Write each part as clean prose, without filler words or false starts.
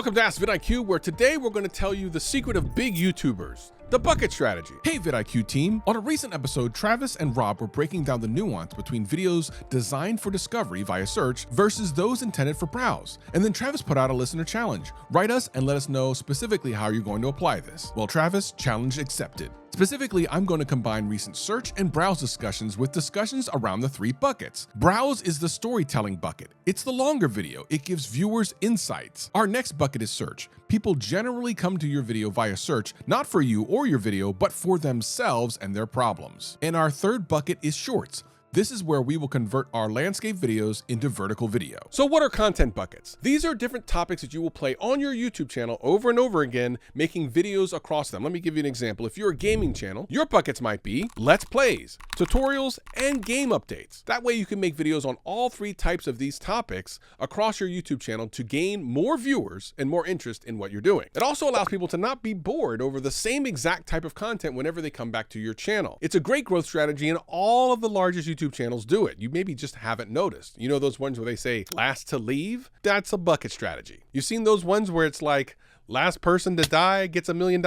Welcome to Ask vidIQ, where today we're going to tell you the secret of big YouTubers, the bucket strategy. Hey vidIQ team, on a recent episode, Travis and Rob were breaking down the nuance between videos designed for discovery via search versus those intended for browse. And then Travis put out a listener challenge. Write us and let us know specifically how you're going to apply this. Well, Travis, challenge accepted. Specifically, I'm going to combine recent search and browse discussions with discussions around the three buckets. Browse is the storytelling bucket. It's the longer video. It gives viewers insights. Our next bucket is search. People generally come to your video via search, not for you or your video, but for themselves and their problems. And our third bucket is shorts. This is where we will convert our landscape videos into vertical video. So what are content buckets? These are different topics that you will play on your YouTube channel over and over again, making videos across them. Let me give you an example. If you're a gaming channel, your buckets might be Let's Plays, tutorials, and game updates. That way you can make videos on all three types of these topics across your YouTube channel to gain more viewers and more interest in what you're doing. It also allows people to not be bored over the same exact type of content whenever they come back to your channel. It's a great growth strategy, and all of the largest YouTube channels do it. You maybe just haven't noticed. You know those ones where they say last to leave? That's a bucket strategy. You've seen those ones where it's like last person to die gets $1 million?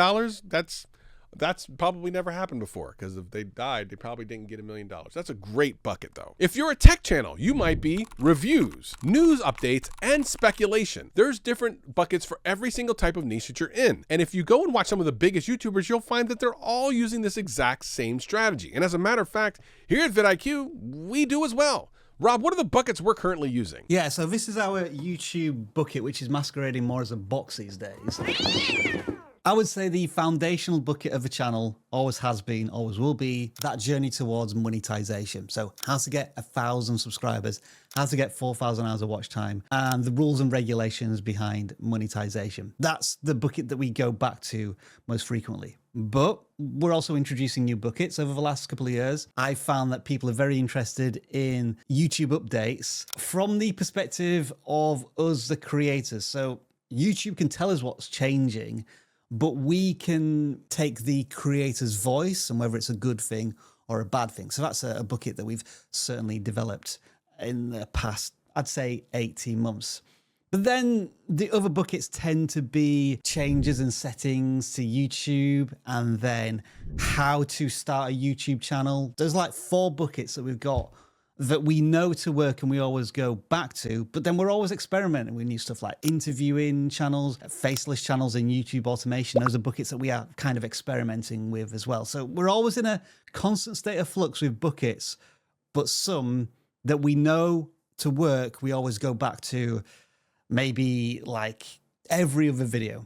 That's probably never happened before, because if they died, they probably didn't get $1 million. That's a great bucket though. If you're a tech channel, you might be reviews, news updates, and speculation. There's different buckets for every single type of niche that you're in. And if you go and watch some of the biggest YouTubers, you'll find that they're all using this exact same strategy. And as a matter of fact, here at vidIQ, we do as well. Rob, what are the buckets we're currently using? Yeah, so this is our YouTube bucket, which is masquerading more as a box these days. I would say the foundational bucket of the channel always has been, always will be, that journey towards monetization. So how to get 1,000 subscribers, how to get 4,000 hours of watch time, and the rules and regulations behind monetization. That's the bucket that we go back to most frequently. But we're also introducing new buckets over the last couple of years. I found that people are very interested in YouTube updates from the perspective of us, the creators. So YouTube can tell us what's changing, but we can take the creator's voice and whether it's a good thing or a bad thing. So that's a bucket that we've certainly developed in the past, I'd say 18 months. But then the other buckets tend to be changes and settings to YouTube, and then how to start a YouTube channel. There's like 4 buckets that we've got that we know to work and we always go back to, but then we're always experimenting with new stuff like interviewing channels, faceless channels, and YouTube automation. Those are buckets that we are kind of experimenting with as well. So we're always in a constant state of flux with buckets, but some that we know to work, we always go back to maybe like every other video,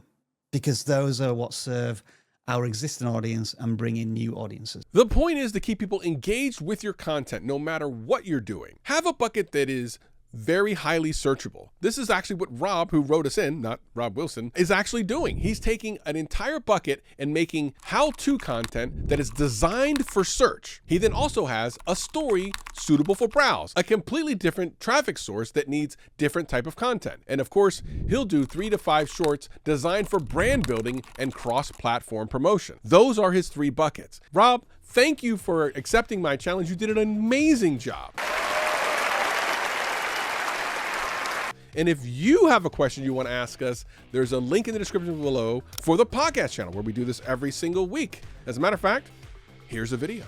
because those are what serve our existing audience and bring in new audiences. The point is to keep people engaged with your content no matter what you're doing. Have a bucket that is very highly searchable. This is actually what Rob, who wrote us in, not Rob Wilson, is actually doing. He's taking an entire bucket and making how-to content that is designed for search. He then also has a story suitable for browse, a completely different traffic source that needs different type of content. And of course, he'll do 3 to 5 shorts designed for brand building and cross-platform promotion. Those are his 3 buckets. Rob, thank you for accepting my challenge. You did an amazing job. And if you have a question you want to ask us, there's a link in the description below for the podcast channel where we do this every single week. As a matter of fact, here's a video.